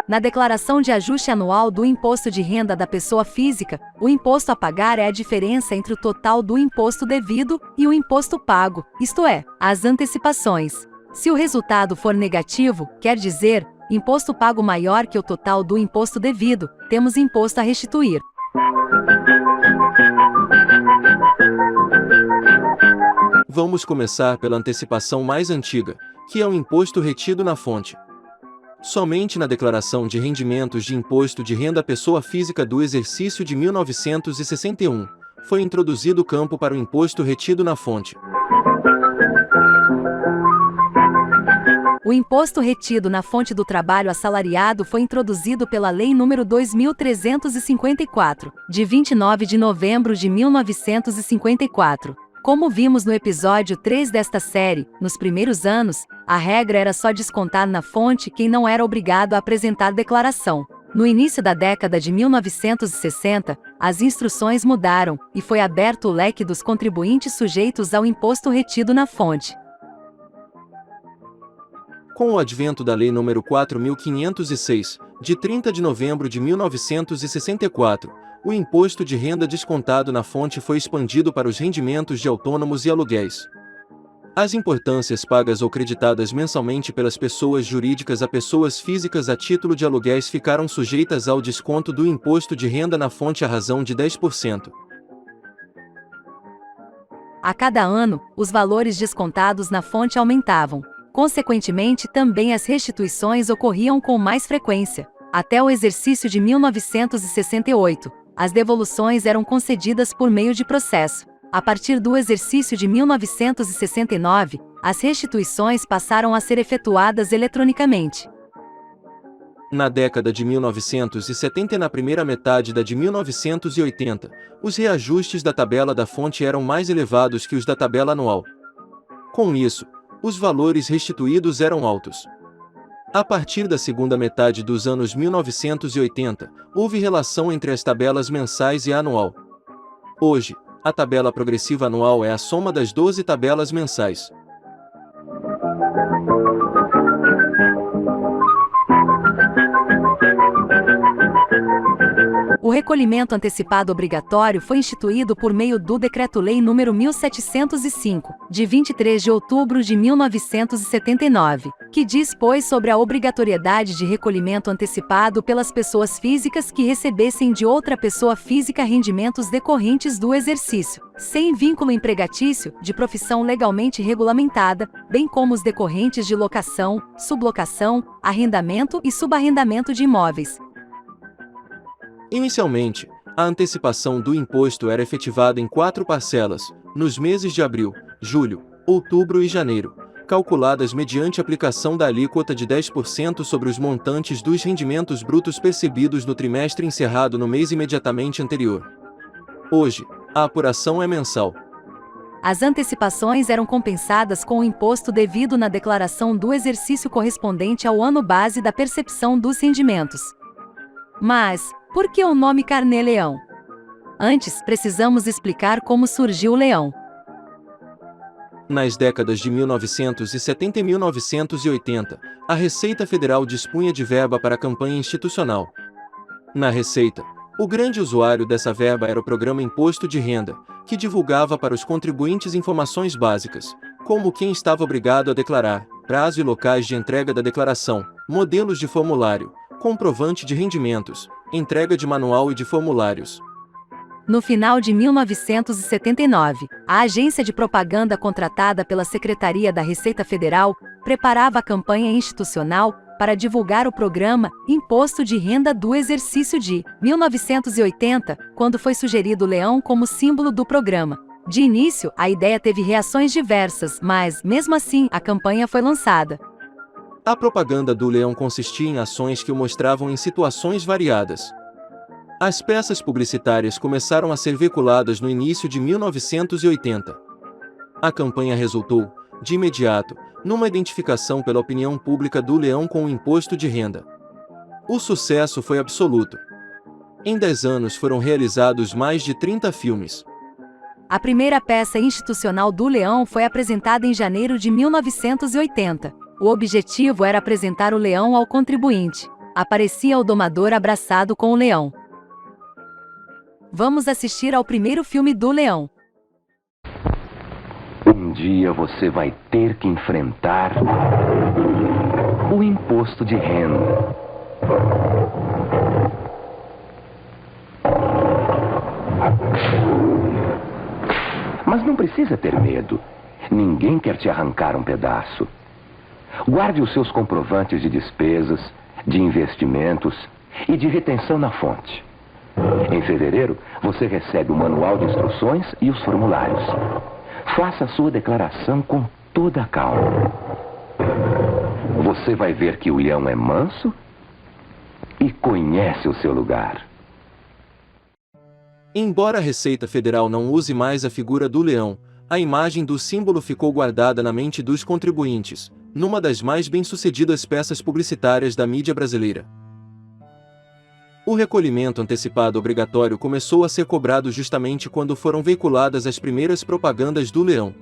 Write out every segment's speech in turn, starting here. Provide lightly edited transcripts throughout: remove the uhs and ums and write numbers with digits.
Na declaração de ajuste anual do imposto de renda da pessoa física, o imposto a pagar é a diferença entre o total do imposto devido e o imposto pago, isto é, as antecipações. Se o resultado for negativo, quer dizer, imposto pago maior que o total do imposto devido, temos imposto a restituir. Vamos começar pela antecipação mais antiga, que é o imposto retido na fonte. Somente na declaração de rendimentos de imposto de renda à pessoa física do exercício de 1961, foi introduzido o campo para o imposto retido na fonte. O imposto retido na fonte do trabalho assalariado foi introduzido pela Lei nº 2.354, de 29 de novembro de 1954. Como vimos no episódio 3 desta série, nos primeiros anos, a regra era só descontar na fonte quem não era obrigado a apresentar declaração. No início da década de 1960, as instruções mudaram, e foi aberto o leque dos contribuintes sujeitos ao imposto retido na fonte. Com o advento da Lei nº 4.506, de 30 de novembro de 1964, o imposto de renda descontado na fonte foi expandido para os rendimentos de autônomos e aluguéis. As importâncias pagas ou creditadas mensalmente pelas pessoas jurídicas a pessoas físicas a título de aluguéis ficaram sujeitas ao desconto do imposto de renda na fonte à razão de 10%. A cada ano, os valores descontados na fonte aumentavam. Consequentemente, também as restituições ocorriam com mais frequência. Até o exercício de 1968, as devoluções eram concedidas por meio de processo. A partir do exercício de 1969, as restituições passaram a ser efetuadas eletronicamente. Na década de 1970 e na primeira metade da de 1980, os reajustes da tabela da fonte eram mais elevados que os da tabela anual. Com isso, os valores restituídos eram altos. A partir da segunda metade dos anos 1980, houve relação entre as tabelas mensais e a anual. Hoje, a tabela progressiva anual é a soma das 12 tabelas mensais. O recolhimento antecipado obrigatório foi instituído por meio do Decreto-Lei nº 1705, de 23 de outubro de 1979, que dispôs sobre a obrigatoriedade de recolhimento antecipado pelas pessoas físicas que recebessem de outra pessoa física rendimentos decorrentes do exercício, sem vínculo empregatício, de profissão legalmente regulamentada, bem como os decorrentes de locação, sublocação, arrendamento e subarrendamento de imóveis. Inicialmente, a antecipação do imposto era efetivada em 4 parcelas, nos meses de abril, julho, outubro e janeiro, calculadas mediante aplicação da alíquota de 10% sobre os montantes dos rendimentos brutos percebidos no trimestre encerrado no mês imediatamente anterior. Hoje, a apuração é mensal. As antecipações eram compensadas com o imposto devido na declaração do exercício correspondente ao ano base da percepção dos rendimentos. Mas, por que o nome Carnê-Leão? Antes, precisamos explicar como surgiu o leão. Nas décadas de 1970 e 1980, a Receita Federal dispunha de verba para a campanha institucional. Na Receita, o grande usuário dessa verba era o Programa Imposto de Renda, que divulgava para os contribuintes informações básicas, como quem estava obrigado a declarar, prazo e locais de entrega da declaração, modelos de formulário, comprovante de rendimentos, entrega de manual e de formulários. No final de 1979, a agência de propaganda contratada pela Secretaria da Receita Federal preparava a campanha institucional para divulgar o programa Imposto de Renda do Exercício de 1980, quando foi sugerido o leão como símbolo do programa. De início, a ideia teve reações diversas, mas, mesmo assim, a campanha foi lançada. A propaganda do leão consistia em ações que o mostravam em situações variadas. As peças publicitárias começaram a ser veiculadas no início de 1980. A campanha resultou, de imediato, numa identificação pela opinião pública do leão com o imposto de renda. O sucesso foi absoluto. Em 10 anos foram realizados mais de 30 filmes. A primeira peça institucional do leão foi apresentada em janeiro de 1980. O objetivo era apresentar o leão ao contribuinte. Aparecia o domador abraçado com o leão. Vamos assistir ao primeiro filme do leão. Um dia você vai ter que enfrentar o imposto de renda. Mas não precisa ter medo. Ninguém quer te arrancar um pedaço. Guarde os seus comprovantes de despesas, de investimentos e de retenção na fonte. Em fevereiro, você recebe o manual de instruções e os formulários. Faça a sua declaração com toda a calma. Você vai ver que o leão é manso e conhece o seu lugar. Embora a Receita Federal não use mais a figura do leão, a imagem do símbolo ficou guardada na mente dos contribuintes, numa das mais bem-sucedidas peças publicitárias da mídia brasileira. O recolhimento antecipado obrigatório começou a ser cobrado justamente quando foram veiculadas as primeiras propagandas do leão.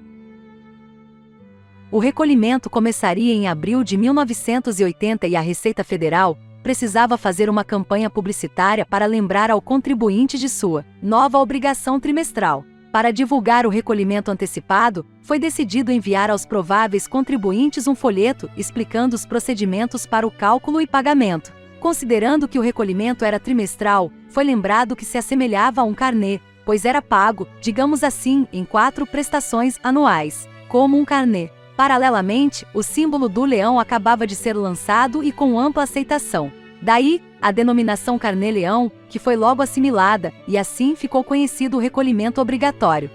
O recolhimento começaria em abril de 1980 e a Receita Federal precisava fazer uma campanha publicitária para lembrar ao contribuinte de sua nova obrigação trimestral. Para divulgar o recolhimento antecipado, foi decidido enviar aos prováveis contribuintes um folheto explicando os procedimentos para o cálculo e pagamento. Considerando que o recolhimento era trimestral, foi lembrado que se assemelhava a um carnê, pois era pago, digamos assim, em 4 prestações anuais, como um carnê. Paralelamente, o símbolo do leão acabava de ser lançado e com ampla aceitação. Daí, a denominação carnê-leão, que foi logo assimilada, e assim ficou conhecido o recolhimento obrigatório.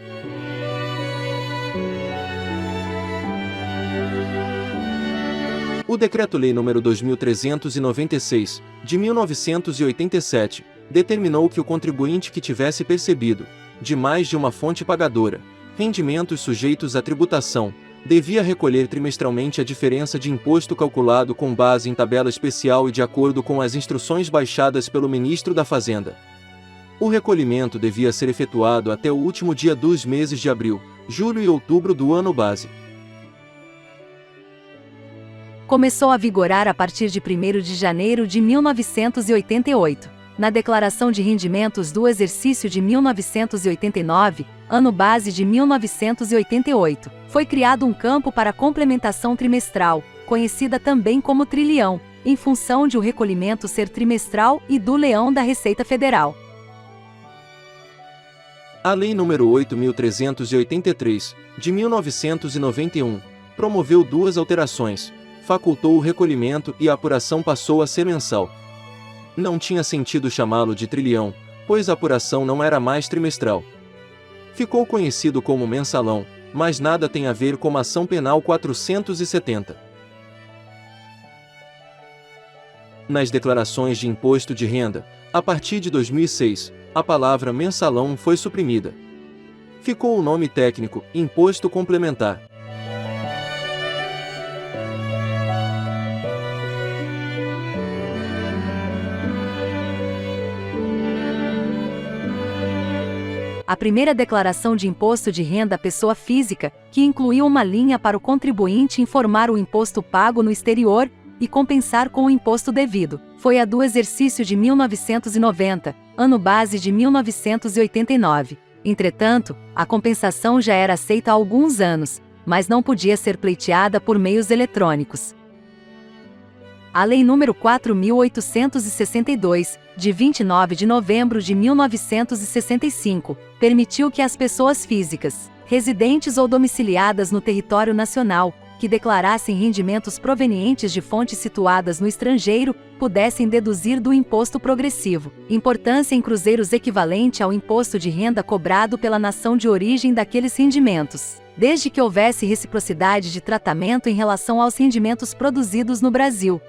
O Decreto-Lei nº 2396, de 1987, determinou que o contribuinte que tivesse percebido, de mais de uma fonte pagadora, rendimentos sujeitos à tributação, devia recolher trimestralmente a diferença de imposto calculado com base em tabela especial e de acordo com as instruções baixadas pelo Ministro da Fazenda. O recolhimento devia ser efetuado até o último dia dos meses de abril, julho e outubro do ano base. Começou a vigorar a partir de 1º de janeiro de 1988. Na Declaração de Rendimentos do Exercício de 1989, ano base de 1988, foi criado um campo para complementação trimestral, conhecida também como trilhão, em função de o recolhimento ser trimestral e do leão da Receita Federal. A Lei nº 8.383, de 1991, promoveu 2 alterações, facultou o recolhimento e a apuração passou a ser mensal. Não tinha sentido chamá-lo de trilhão, pois a apuração não era mais trimestral. Ficou conhecido como mensalão, mas nada tem a ver com a Ação Penal 470. Nas declarações de imposto de renda, a partir de 2006, a palavra mensalão foi suprimida. Ficou o nome técnico, Imposto Complementar. A primeira declaração de imposto de renda à pessoa física, que incluiu uma linha para o contribuinte informar o imposto pago no exterior e compensar com o imposto devido, foi a do exercício de 1990, ano base de 1989. Entretanto, a compensação já era aceita há alguns anos, mas não podia ser pleiteada por meios eletrônicos. A Lei nº 4.862, de 29 de novembro de 1965, permitiu que as pessoas físicas, residentes ou domiciliadas no território nacional, que declarassem rendimentos provenientes de fontes situadas no estrangeiro, pudessem deduzir do imposto progressivo, importância em cruzeiros equivalente ao imposto de renda cobrado pela nação de origem daqueles rendimentos, desde que houvesse reciprocidade de tratamento em relação aos rendimentos produzidos no Brasil.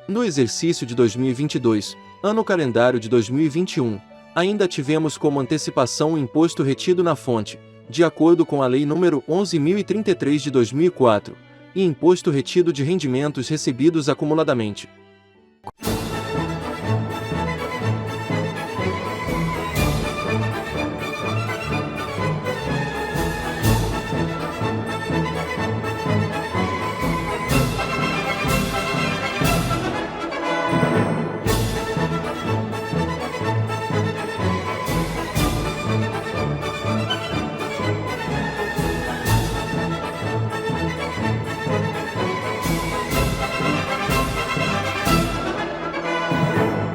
No exercício de 2022, ano calendário de 2021, ainda tivemos como antecipação o imposto retido na fonte, de acordo com a Lei nº 11.033 de 2004, e imposto retido de rendimentos recebidos acumuladamente.